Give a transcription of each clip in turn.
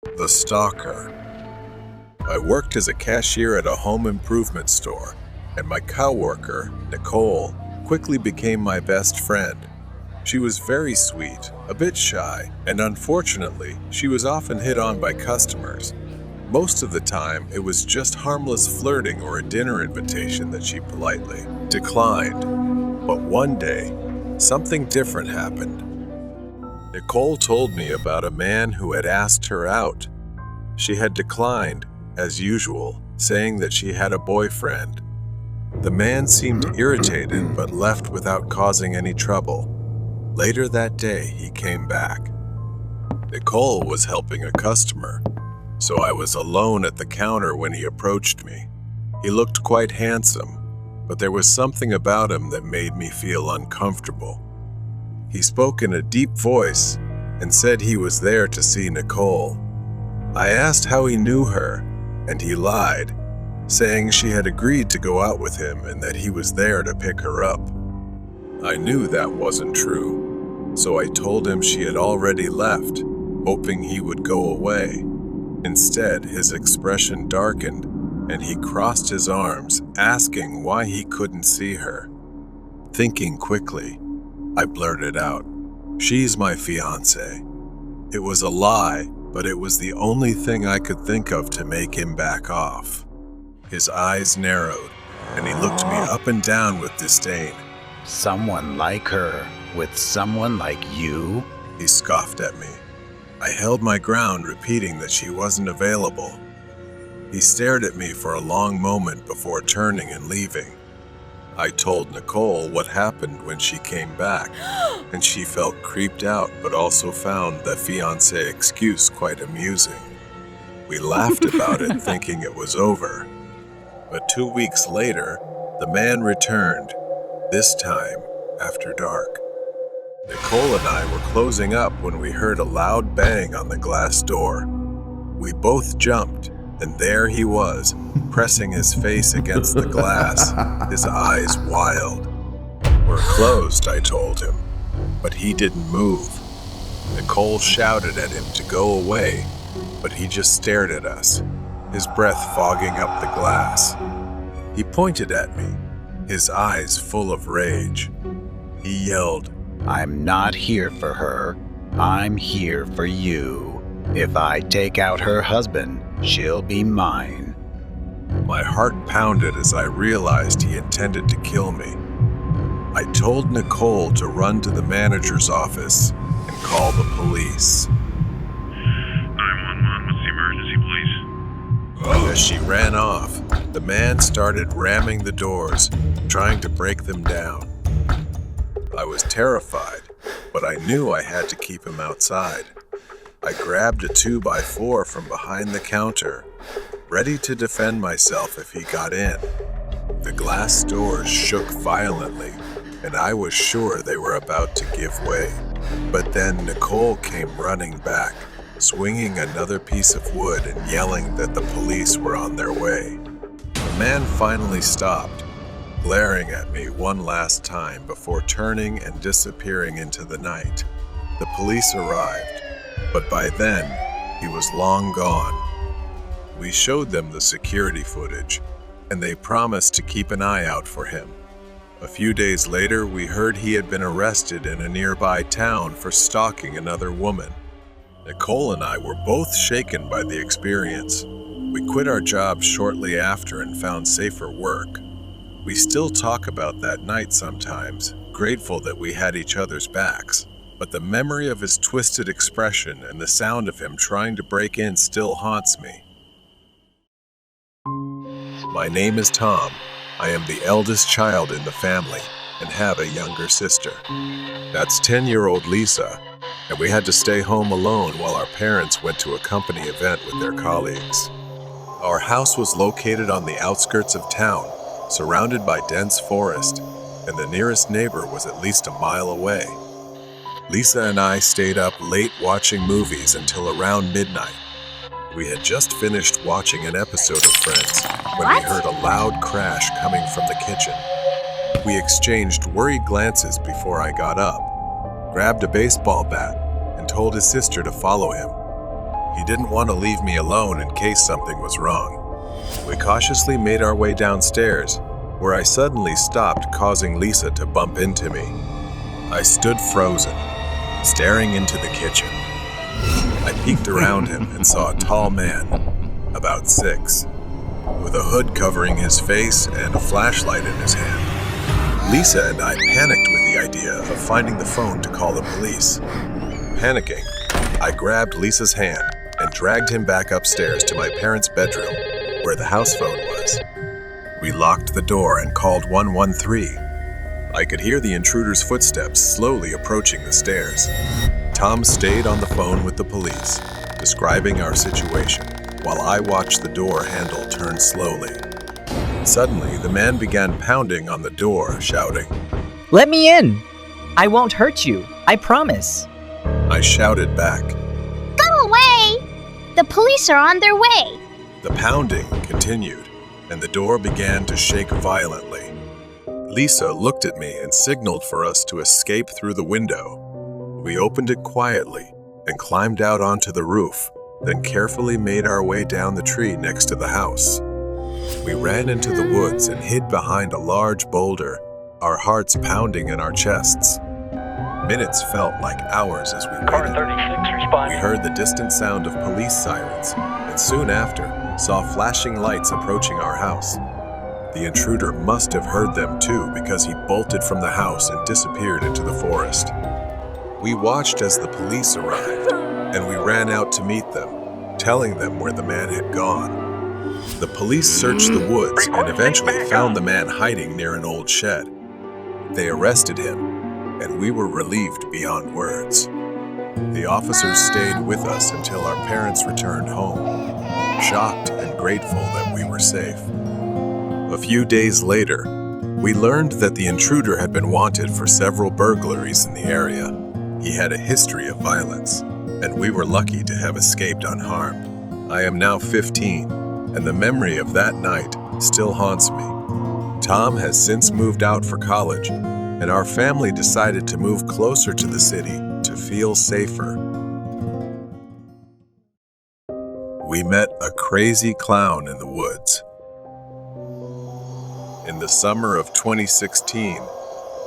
The Stalker. I worked as a cashier at a home improvement store, and my coworker, Nicole, quickly became my best friend. She was very sweet, a bit shy, and unfortunately, she was often hit on by customers. Most of the time, it was just harmless flirting or a dinner invitation that she politely declined. But one day, something different happened. Nicole told me about a man who had asked her out. She had declined, as usual, saying that she had a boyfriend. The man seemed irritated but left without causing any trouble. Later that day, he came back. Nicole was helping a customer, so I was alone at the counter when he approached me. He looked quite handsome, but there was something about him that made me feel uncomfortable. He spoke in a deep voice and said he was there to see Nicole. I asked how he knew her, and he lied, saying she had agreed to go out with him and that he was there to pick her up. I knew that wasn't true, so I told him she had already left, hoping he would go away. Instead, his expression darkened, and he crossed his arms, asking why he couldn't see her. Thinking quickly, I blurted out, "She's my fiancée." It was a lie, but it was the only thing I could think of to make him back off. His eyes narrowed, and he looked me up and down with disdain. "Someone like her with someone like you?" He scoffed at me. I held my ground, repeating that she wasn't available. He stared at me for a long moment before turning and leaving. I told Nicole what happened when she came back, and she felt creeped out but also found the fiancé excuse quite amusing. We laughed about it, thinking it was over. But 2 weeks later, the man returned, this time after dark. Nicole and I were closing up when we heard a loud bang on the glass door. We both jumped, and there he was, pressing his face against the glass, his eyes wild. "We're closed," I told him, but he didn't move. Nicole shouted at him to go away, but he just stared at us, his breath fogging up the glass. He pointed at me, his eyes full of rage. He yelled, "I'm not here for her. I'm here for you. If I take out her husband, she'll be mine." My heart pounded as I realized he intended to kill me. I told Nicole to run to the manager's office and call the police. 911, what's the emergency, please? As she ran off, the man started ramming the doors, trying to break them down. I was terrified, but I knew I had to keep him outside. I grabbed a 2x4 from behind the counter, ready to defend myself if he got in. The glass doors shook violently, and I was sure they were about to give way. But then Nicole came running back, swinging another piece of wood and yelling that the police were on their way. The man finally stopped, glaring at me one last time before turning and disappearing into the night. The police arrived, but by then, he was long gone. We showed them the security footage, and they promised to keep an eye out for him. A few days later, we heard he had been arrested in a nearby town for stalking another woman. Nicole and I were both shaken by the experience. We quit our jobs shortly after and found safer work. We still talk about that night sometimes, grateful that we had each other's backs. But the memory of his twisted expression and the sound of him trying to break in still haunts me. My name is Tom. I am the eldest child in the family and have a younger sister. That's 10-year-old Lisa, and we had to stay home alone while our parents went to a company event with their colleagues. Our house was located on the outskirts of town, surrounded by dense forest, and the nearest neighbor was at least a mile away. Lisa and I stayed up late watching movies until around midnight. We had just finished watching an episode of Friends when we heard a loud crash coming from the kitchen. We exchanged worried glances before I got up, grabbed a baseball bat, and told his sister to follow him. He didn't want to leave me alone in case something was wrong. We cautiously made our way downstairs, where I suddenly stopped, causing Lisa to bump into me. I stood frozen, staring into the kitchen. I peeked around him and saw a tall man, about 6, with a hood covering his face and a flashlight in his hand. Lisa and I panicked with the idea of finding the phone to call the police. Panicking, I grabbed Lisa's hand and dragged him back upstairs to my parents' bedroom, where the house phone was. We locked the door and called 113. I could hear the intruder's footsteps slowly approaching the stairs. Tom stayed on the phone with the police, describing our situation, while I watched the door handle turn slowly. Suddenly, the man began pounding on the door, shouting, "Let me in! I won't hurt you, I promise." I shouted back. Go away! The police are on their way. The pounding continued, and the door began to shake violently. Lisa looked at me and signaled for us to escape through the window. We opened it quietly and climbed out onto the roof, then carefully made our way down the tree next to the house. We ran into the woods and hid behind a large boulder, our hearts pounding in our chests. Minutes felt like hours as we Car waited. 36 responding. We heard the distant sound of police sirens, and soon after, saw flashing lights approaching our house. The intruder must have heard them too, because he bolted from the house and disappeared into the forest. We watched as the police arrived, and we ran out to meet them, telling them where the man had gone. The police searched the woods and eventually found the man hiding near an old shed. They arrested him, and we were relieved beyond words. The officers stayed with us until our parents returned home, shocked and grateful that we were safe. A few days later, we learned that the intruder had been wanted for several burglaries in the area. He had a history of violence, and we were lucky to have escaped unharmed. I am now 15, and the memory of that night still haunts me. Tom has since moved out for college, and our family decided to move closer to the city to feel safer. We met a crazy clown in the woods. In the summer of 2016,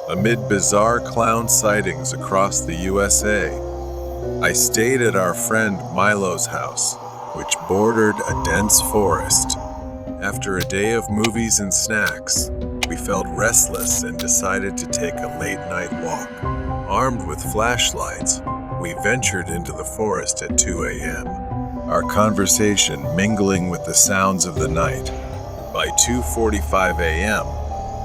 amid bizarre clown sightings across the USA, I stayed at our friend Milo's house, which bordered a dense forest. After a day of movies and snacks, we felt restless and decided to take a late-night walk. Armed with flashlights, we ventured into the forest at 2 a.m., our conversation mingling with the sounds of the night. By 2:45 a.m.,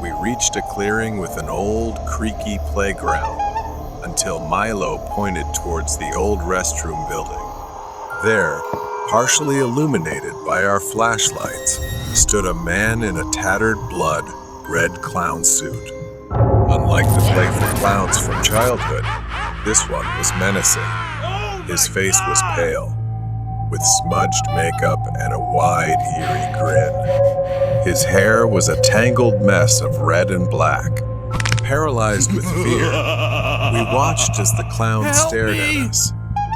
we reached a clearing with an old, creaky playground until Milo pointed towards the old restroom building. There, partially illuminated by our flashlights, stood a man in a tattered blood red clown suit. Unlike the playful clowns from childhood, this one was menacing. His face was pale, with smudged makeup and a wide, eerie grin. His hair was a tangled mess of red and black. Paralyzed with fear, we watched as the clown stared at us,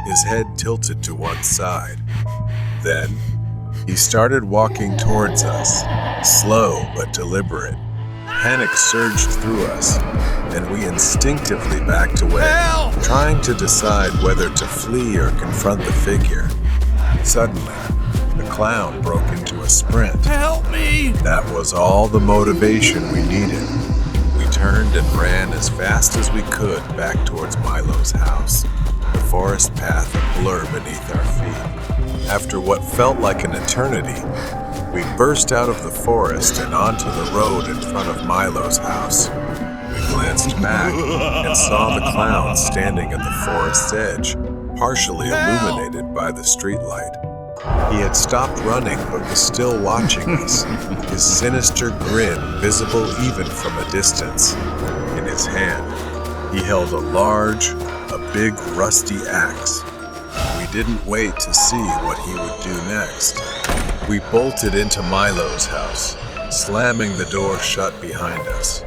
his head tilted to one side. Then, he started walking towards us, slow but deliberate. Panic surged through us, and we instinctively backed away, trying to decide whether to flee or confront the figure. Suddenly, the clown broke into a sprint. Help me! That was all the motivation we needed. We turned and ran as fast as we could back towards Milo's house, the forest path a blur beneath our feet. After what felt like an eternity, we burst out of the forest and onto the road in front of Milo's house. We glanced back and saw the clown standing at the forest's edge, partially illuminated by the streetlight. He had stopped running but was still watching us, his sinister grin visible even from a distance. In his hand, he held a big rusty axe. We didn't wait to see what he would do next. We bolted into Milo's house, slamming the door shut behind us.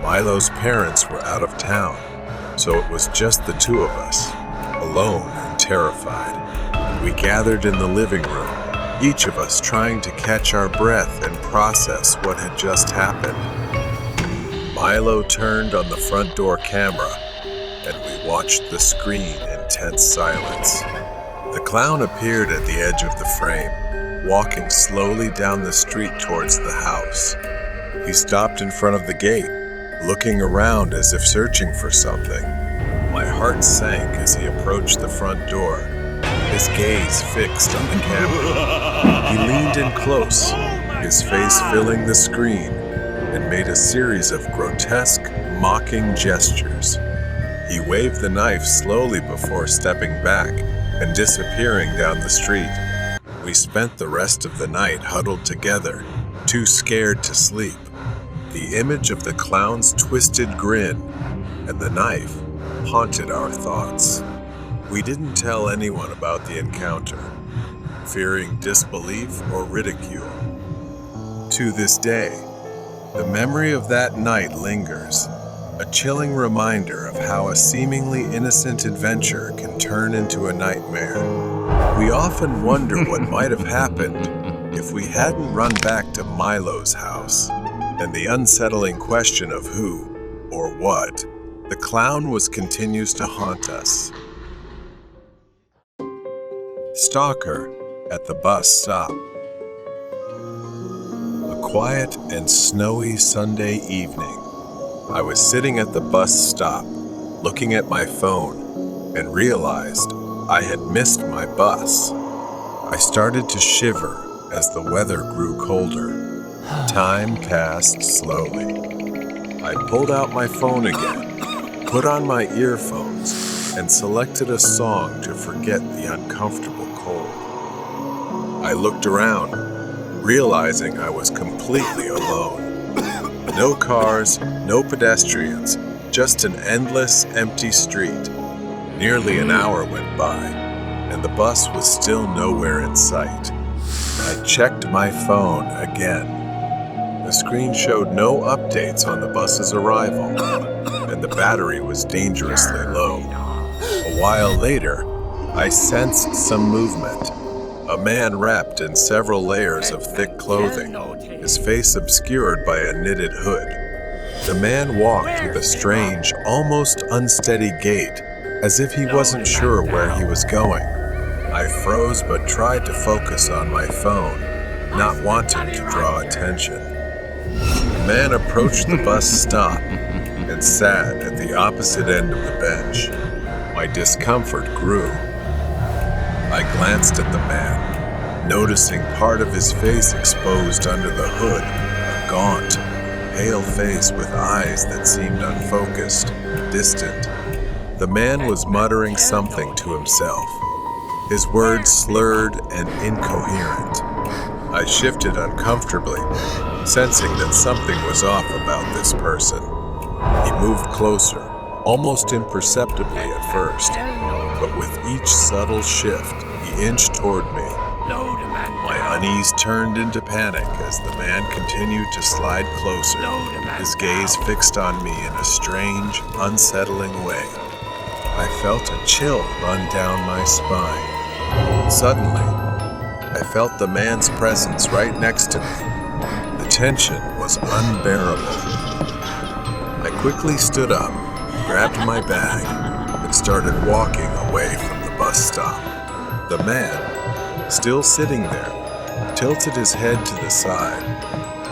Milo's parents were out of town, so it was just the two of us, alone and terrified. We gathered in the living room, each of us trying to catch our breath and process what had just happened. Milo turned on the front door camera, and we watched the screen in tense silence. The clown appeared at the edge of the frame, walking slowly down the street towards the house. He stopped in front of the gate, looking around as if searching for something. My heart sank as he approached the front door, his gaze fixed on the camera. He leaned in close, his face filling the screen, and made a series of grotesque, mocking gestures. He waved the knife slowly before stepping back and disappearing down the street. We spent the rest of the night huddled together, too scared to sleep. The image of the clown's twisted grin and the knife haunted our thoughts. We didn't tell anyone about the encounter, fearing disbelief or ridicule. To this day, the memory of that night lingers, a chilling reminder of how a seemingly innocent adventure can turn into a nightmare. We often wonder what might have happened if we hadn't run back to Milo's house, and the unsettling question of who or what the clown continues to haunt us. Stalker at the bus stop. A quiet and snowy Sunday evening. I was sitting at the bus stop, looking at my phone, and realized I had missed my bus. I started to shiver as the weather grew colder. Time passed slowly. I pulled out my phone again, put on my earphones, and selected a song to forget the uncomfortable cold. I looked around, realizing I was completely alone. No cars, no pedestrians, just an endless, empty street. Nearly an hour went by, and the bus was still nowhere in sight. I checked my phone again. The screen showed no updates on the bus's arrival, and the battery was dangerously low. A while later, I sensed some movement. A man wrapped in several layers of thick clothing, his face obscured by a knitted hood. The man walked with a strange, almost unsteady gait, as if he wasn't sure where he was going. I froze but tried to focus on my phone, not wanting to draw attention. The man approached the bus stop and sat at the opposite end of the bench. My discomfort grew. I glanced at the man, noticing part of his face exposed under the hood, a gaunt, pale face with eyes that seemed unfocused, distant. The man was muttering something to himself, his words slurred and incoherent. I shifted uncomfortably, sensing that something was off about this person. He moved closer, almost imperceptibly at first, but with each subtle shift, he inched toward me. My unease turned into panic as the man continued to slide closer, his gaze fixed on me in a strange, unsettling way. I felt a chill run down my spine. Suddenly, I felt the man's presence right next to me. The tension was unbearable. I quickly stood up, grabbed my bag, and started walking away from the bus stop. The man, still sitting there, tilted his head to the side,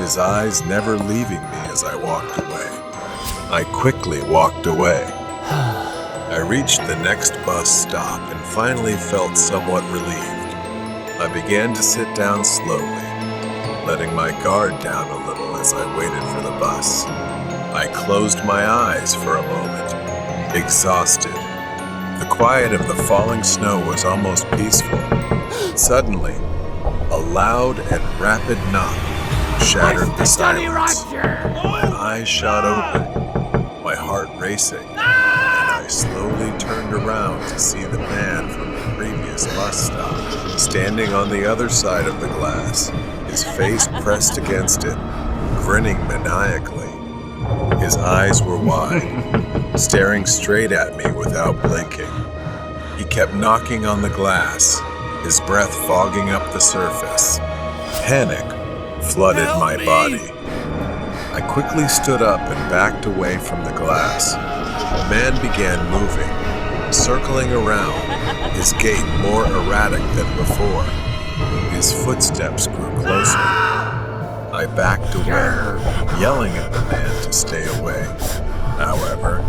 his eyes never leaving me as I walked away. I quickly walked away. I reached the next bus stop and finally felt somewhat relieved. I began to sit down slowly, letting my guard down a little as I waited for the bus. I closed my eyes for a moment, exhausted. The quiet of the falling snow was almost peaceful. Suddenly, a loud and rapid knock shattered the silence. My eyes shot open, my heart racing, and I slowly turned around to see the man from the previous bus stop, standing on the other side of the glass, his face pressed against it, grinning maniacally. His eyes were wide, staring straight at me without blinking. He kept knocking on the glass, his breath fogging up the surface. Panic flooded my body. I quickly stood up and backed away from the glass. The man began moving, circling around, his gait more erratic than before. His footsteps grew closer. I backed away, yelling at the man to stay away. However,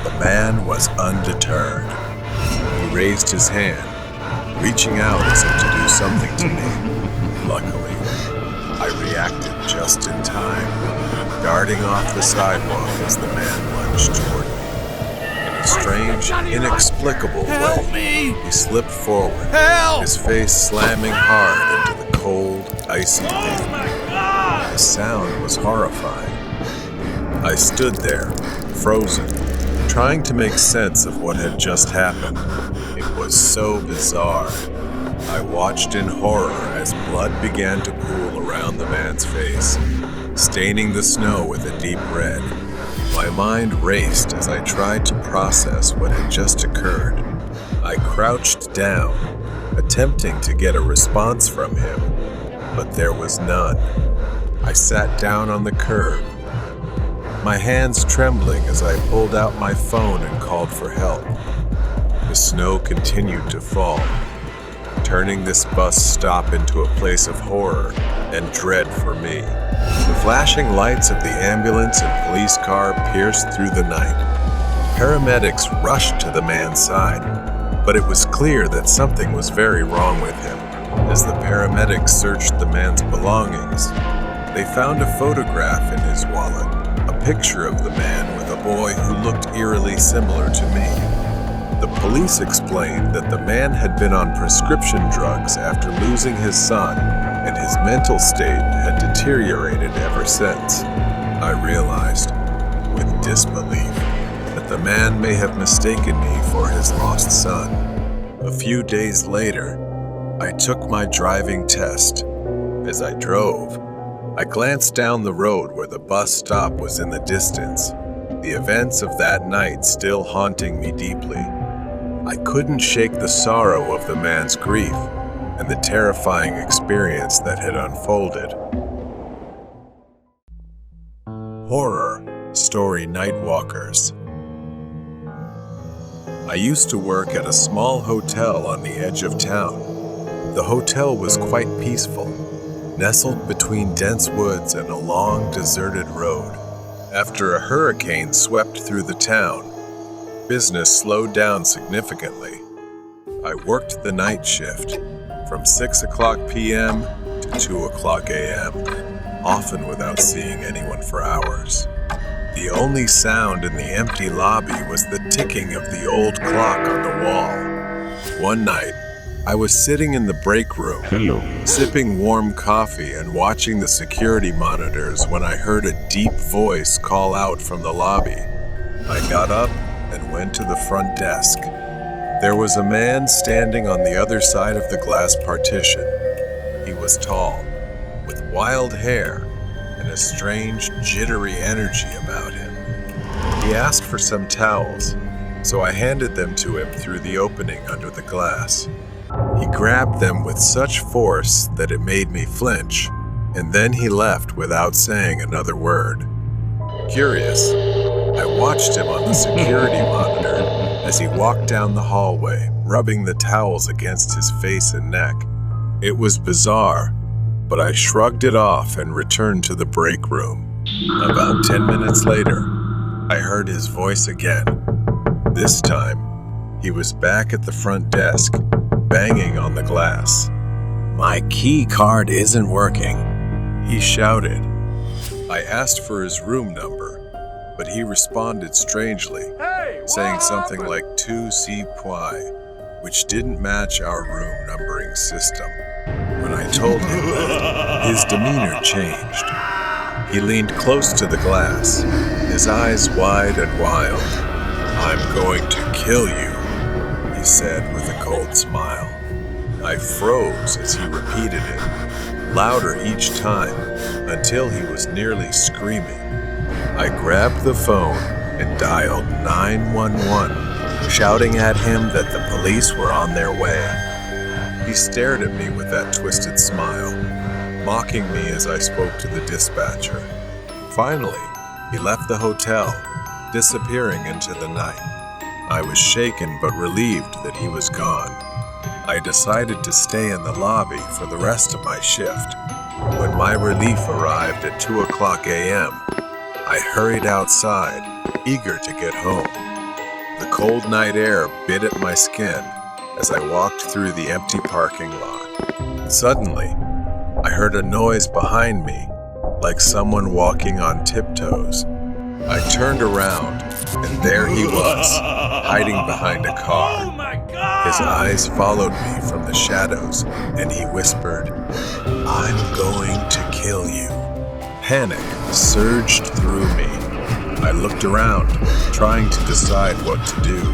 the man was undeterred. He raised his hand, reaching out as if to do something to me. Luckily, I reacted just in time, darting off the sidewalk as the man lunged toward me. In a strange, inexplicable way, he slipped forward, his face slamming hard into the cold, icy pavement. The sound was horrifying. I stood there, frozen, trying to make sense of what had just happened. It was so bizarre. I watched in horror as blood began to pool around the man's face, staining the snow with a deep red. My mind raced as I tried to process what had just occurred. I crouched down, attempting to get a response from him, but there was none. I sat down on the curb, my hands trembling as I pulled out my phone and called for help. The snow continued to fall, turning this bus stop into a place of horror and dread for me. The flashing lights of the ambulance and police car pierced through the night. Paramedics rushed to the man's side, but it was clear that something was very wrong with him. As the paramedics searched the man's belongings, they found a photograph in his wallet, a picture of the man with a boy who looked eerily similar to me. The police explained that the man had been on prescription drugs after losing his son, and his mental state had deteriorated ever since. I realized, with disbelief, that the man may have mistaken me for his lost son. A few days later, I took my driving test. As I drove, I glanced down the road where the bus stop was in the distance, the events of that night still haunting me deeply. I couldn't shake the sorrow of the man's grief and the terrifying experience that had unfolded. Horror Story Nightwalkers. I used to work at a small hotel on the edge of town. The hotel was quite peaceful, nestled between dense woods and a long, deserted road. After a hurricane swept through the town, business slowed down significantly. I worked the night shift from 6 o'clock p.m. to 2 o'clock a.m., often without seeing anyone for hours. The only sound in the empty lobby was the ticking of the old clock on the wall. One night, I was sitting in the break room, sipping warm coffee and watching the security monitors when I heard a deep voice call out from the lobby. I got up and went to the front desk. There was a man standing on the other side of the glass partition. He was tall, with wild hair and a strange, jittery energy about him. He asked for some towels, so I handed them to him through the opening under the glass. He grabbed them with such force that it made me flinch, and then he left without saying another word. Curious, I watched him on the security monitor as he walked down the hallway, rubbing the towels against his face and neck. It was bizarre, but I shrugged it off and returned to the break room. About 10 minutes later, I heard his voice again. This time, he was back at the front desk, banging on the glass. "My key card isn't working," he shouted. I asked for his room number, but he responded strangely, saying something like 2C Ply, which didn't match our room numbering system. When I told him that, his demeanor changed. He leaned close to the glass, his eyes wide and wild. "I'm going to kill you," he said with a cold smile. I froze as he repeated it, louder each time, until he was nearly screaming. I grabbed the phone and dialed 911, shouting at him that the police were on their way. He stared at me with that twisted smile, mocking me as I spoke to the dispatcher. Finally, he left the hotel, disappearing into the night. I was shaken but relieved that he was gone. I decided to stay in the lobby for the rest of my shift. When my relief arrived at 2:00 a.m., I hurried outside, eager to get home. The cold night air bit at my skin as I walked through the empty parking lot. Suddenly, I heard a noise behind me, like someone walking on tiptoes. I turned around, and there he was, hiding behind a car. Oh my God! His eyes followed me from the shadows, and he whispered, "I'm going to kill you." Panic surged through me. I looked around, trying to decide what to do.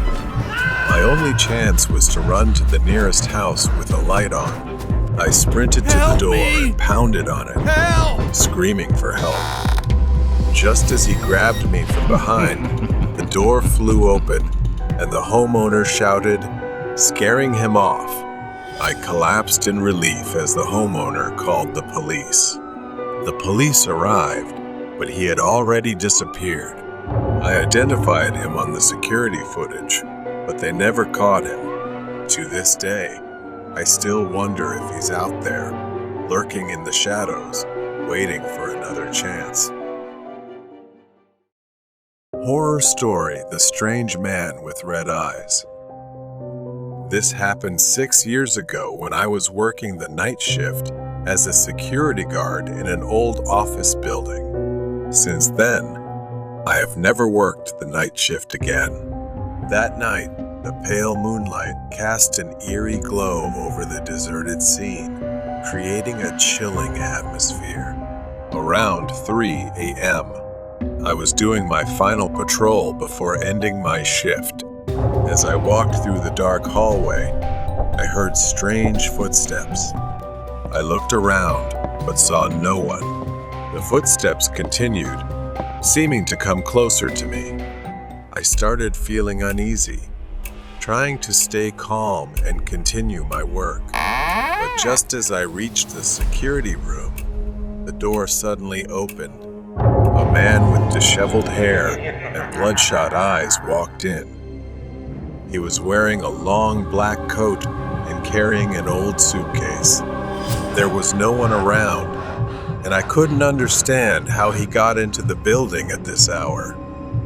My only chance was to run to the nearest house with a light on. I sprinted to the door and pounded on it, screaming for help. Just as he grabbed me from behind, the door flew open and the homeowner shouted, scaring him off. I collapsed in relief as the homeowner called the police. The police arrived, but he had already disappeared. I identified him on the security footage, but they never caught him. To this day, I still wonder if he's out there, lurking in the shadows, waiting for another chance. Horror story: The Strange Man with Red Eyes. This happened 6 years ago when I was working the night shift as a security guard in an old office building. Since then, I have never worked the night shift again. That night, the pale moonlight cast an eerie glow over the deserted scene, creating a chilling atmosphere. Around 3 a.m., I was doing my final patrol before ending my shift. As I walked through the dark hallway, I heard strange footsteps. I looked around, but saw no one. The footsteps continued, seeming to come closer to me. I started feeling uneasy, trying to stay calm and continue my work. But just as I reached the security room, the door suddenly opened. A man with disheveled hair and bloodshot eyes walked in. He was wearing a long black coat and carrying an old suitcase. There was no one around, and I couldn't understand how he got into the building at this hour.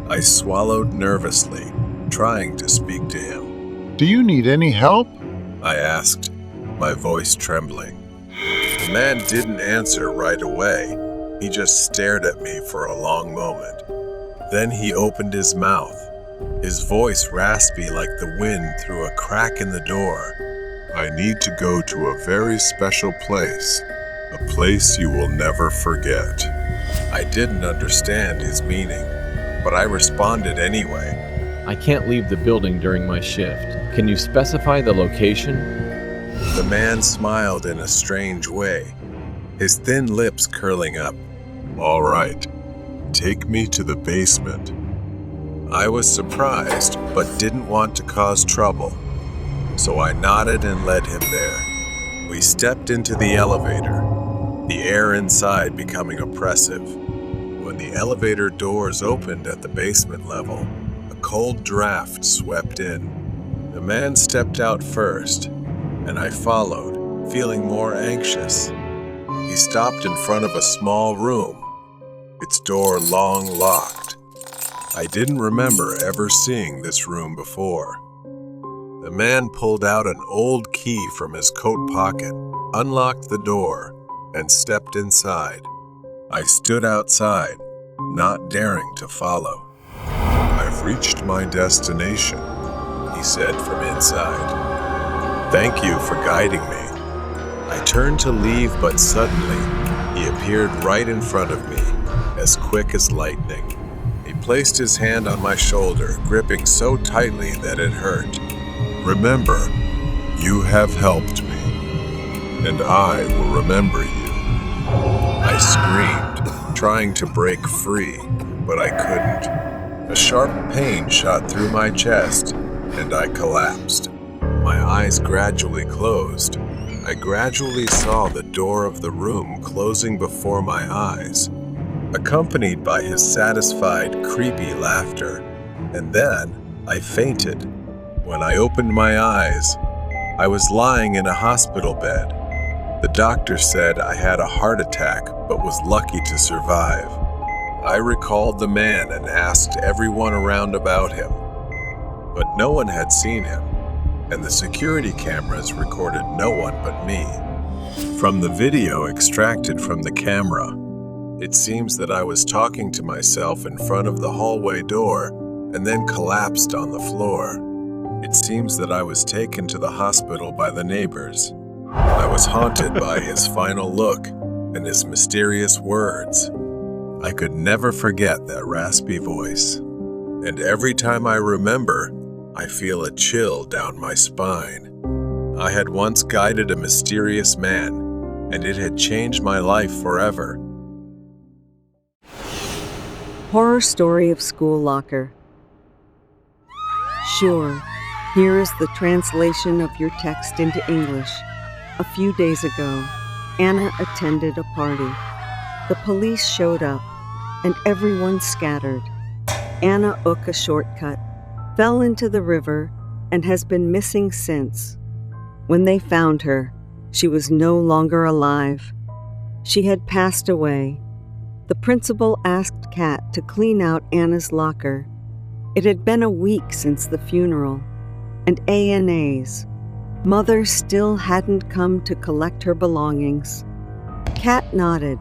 I swallowed nervously, trying to speak to him. Do you need any help? I asked, my voice trembling. The man didn't answer right away. He just stared at me for a long moment. Then he opened his mouth, his voice raspy like the wind through a crack in the door. "I need to go to a very special place, a place you will never forget." I didn't understand his meaning, but I responded anyway. I can't leave the building during my shift. Can you specify the location? The man smiled in a strange way, his thin lips curling up. "All right, take me to the basement." I was surprised, but didn't want to cause trouble, so I nodded and led him there. We stepped into the elevator, the air inside becoming oppressive. When the elevator doors opened at the basement level, a cold draft swept in. The man stepped out first, and I followed, feeling more anxious. He stopped in front of a small room, its door long locked. I didn't remember ever seeing this room before. The man pulled out an old key from his coat pocket, unlocked the door, and stepped inside. I stood outside, not daring to follow. "I've reached my destination," he said from inside. "Thank you for guiding me." I turned to leave, but suddenly he appeared right in front of me, as quick as lightning. He placed his hand on my shoulder, gripping so tightly that it hurt. "Remember, you have helped me, and I will remember you." I screamed, trying to break free, but I couldn't. A sharp pain shot through my chest, and I collapsed. My eyes gradually closed, I gradually saw the door of the room closing before my eyes, accompanied by his satisfied, creepy laughter. And then I fainted. When I opened my eyes, I was lying in a hospital bed. The doctor said I had a heart attack but was lucky to survive. I recalled the man and asked everyone around about him, but no one had seen him, and the security cameras recorded no one but me. From the video extracted from the camera, it seems that I was talking to myself in front of the hallway door and then collapsed on the floor. It seems that I was taken to the hospital by the neighbors. I was haunted by his final look and his mysterious words. I could never forget that raspy voice. And every time I remember, I feel a chill down my spine. I had once guided a mysterious man, and it had changed my life forever. Horror story of school locker. Sure, here is the translation of your text into English. A few days ago, Anna attended a party. The police showed up, and everyone scattered. Anna took a shortcut, fell into the river, and has been missing since. When they found her, she was no longer alive. She had passed away. The principal asked Kat to clean out Anna's locker. It had been a week since the funeral, and ANA's mother still hadn't come to collect her belongings. Kat nodded,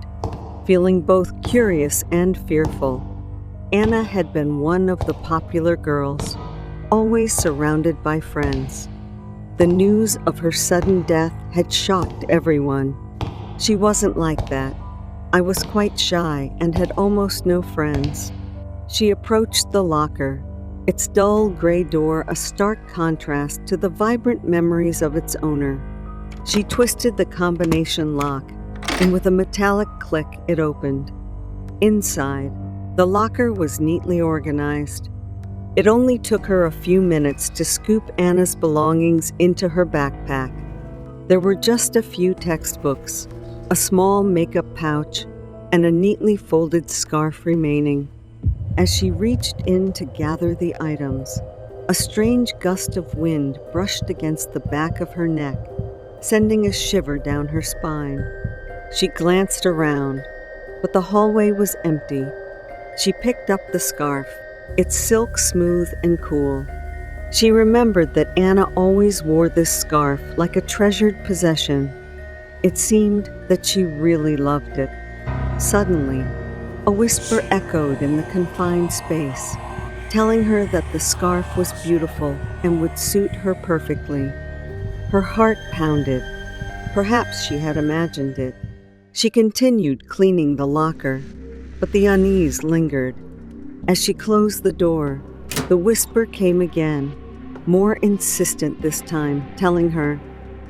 feeling both curious and fearful. Anna had been one of the popular girls, always surrounded by friends. The news of her sudden death had shocked everyone. She wasn't like that. I was quite shy and had almost no friends. She approached the locker, its dull gray door a stark contrast to the vibrant memories of its owner. She twisted the combination lock, and with a metallic click, it opened. Inside, the locker was neatly organized. It only took her a few minutes to scoop Anna's belongings into her backpack. There were just a few textbooks, a small makeup pouch, and a neatly folded scarf remaining. As she reached in to gather the items, a strange gust of wind brushed against the back of her neck, sending a shiver down her spine. She glanced around, but the hallway was empty. She picked up the scarf, its silk smooth and cool. She remembered that Anna always wore this scarf like a treasured possession. It seemed that she really loved it. Suddenly, a whisper echoed in the confined space, telling her that the scarf was beautiful and would suit her perfectly. Her heart pounded. Perhaps she had imagined it. She continued cleaning the locker, but the unease lingered. As she closed the door, the whisper came again, more insistent this time, telling her,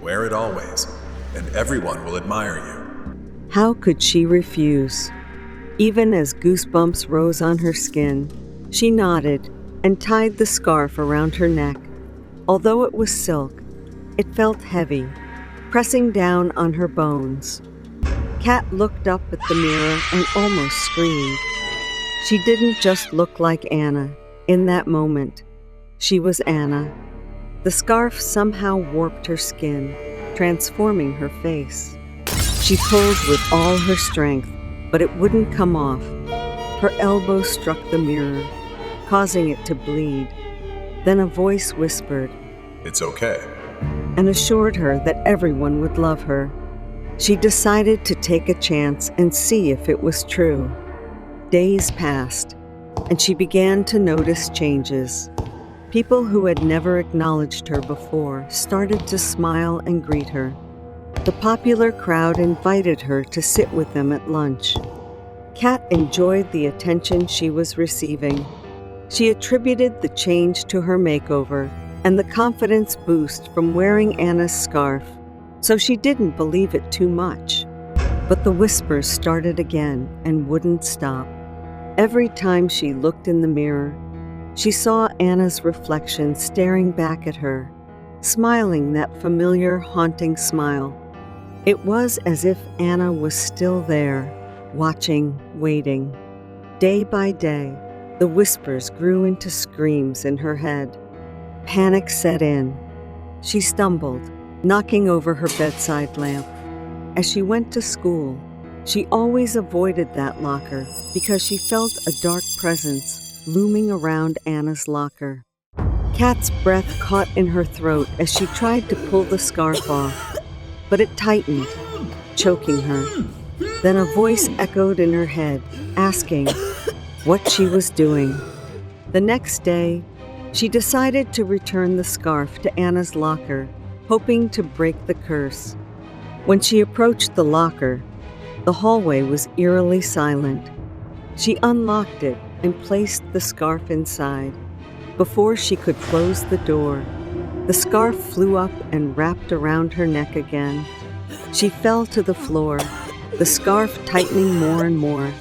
Wear it always, and everyone will admire you. How could she refuse? Even as goosebumps rose on her skin, she nodded and tied the scarf around her neck. Although it was silk, it felt heavy, pressing down on her bones. Kat looked up at the mirror and almost screamed. She didn't just look like Anna in that moment. She was Anna. The scarf somehow warped her skin, transforming her face. She pulled with all her strength, but it wouldn't come off. Her elbow struck the mirror, causing it to bleed. Then a voice whispered, It's okay. and assured her that everyone would love her. She decided to take a chance and see if it was true. Days passed, and she began to notice changes. People who had never acknowledged her before started to smile and greet her. The popular crowd invited her to sit with them at lunch. Kat enjoyed the attention she was receiving. She attributed the change to her makeover and the confidence boost from wearing Anna's scarf, so she didn't believe it too much. But the whispers started again and wouldn't stop. Every time she looked in the mirror, she saw Anna's reflection staring back at her, smiling that familiar, haunting smile. It was as if Anna was still there, watching, waiting. Day by day, the whispers grew into screams in her head. Panic set in. She stumbled, knocking over her bedside lamp. As she went to school, she always avoided that locker because she felt a dark presence looming around Anna's locker. Kat's breath caught in her throat as she tried to pull the scarf off, but it tightened, choking her. Then a voice echoed in her head, asking what she was doing. The next day, she decided to return the scarf to Anna's locker, hoping to break the curse. When she approached the locker, the hallway was eerily silent. She unlocked it and placed the scarf inside. Before she could close the door, the scarf flew up and wrapped around her neck again. She fell to the floor, the scarf tightening more and more.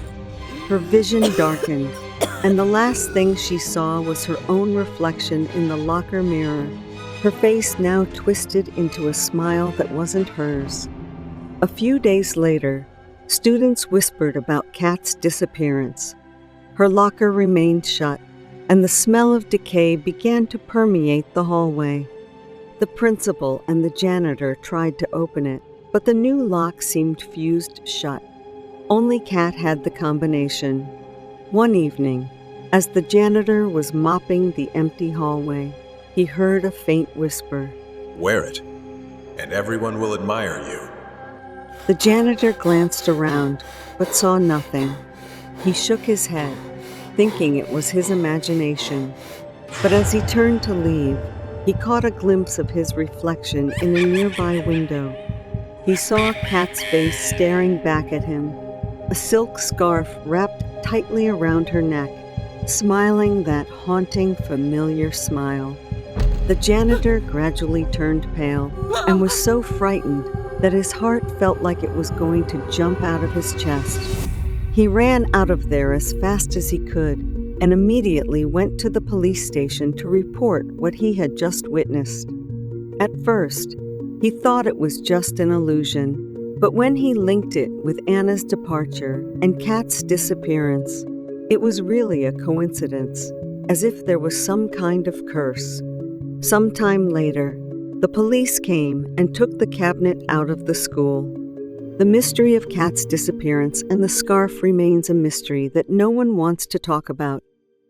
Her vision darkened, and the last thing she saw was her own reflection in the locker mirror, her face now twisted into a smile that wasn't hers. A few days later, students whispered about Kat's disappearance. Her locker remained shut, and the smell of decay began to permeate the hallway. The principal and the janitor tried to open it, but the new lock seemed fused shut. Only Kat had the combination. One evening, as the janitor was mopping the empty hallway, he heard a faint whisper. Wear it, and everyone will admire you. The janitor glanced around, but saw nothing. He shook his head, thinking it was his imagination. But as he turned to leave, he caught a glimpse of his reflection in a nearby window. He saw Kat's face staring back at him, a silk scarf wrapped tightly around her neck, smiling that haunting, familiar smile. The janitor gradually turned pale and was so frightened that his heart felt like it was going to jump out of his chest. He ran out of there as fast as he could and immediately went to the police station to report what he had just witnessed. At first, he thought it was just an illusion, but when he linked it with Anna's departure and Kat's disappearance, it was really a coincidence, as if there was some kind of curse. Sometime later, the police came and took the cabinet out of the school. The mystery of Kat's disappearance and the scarf remains a mystery that no one wants to talk about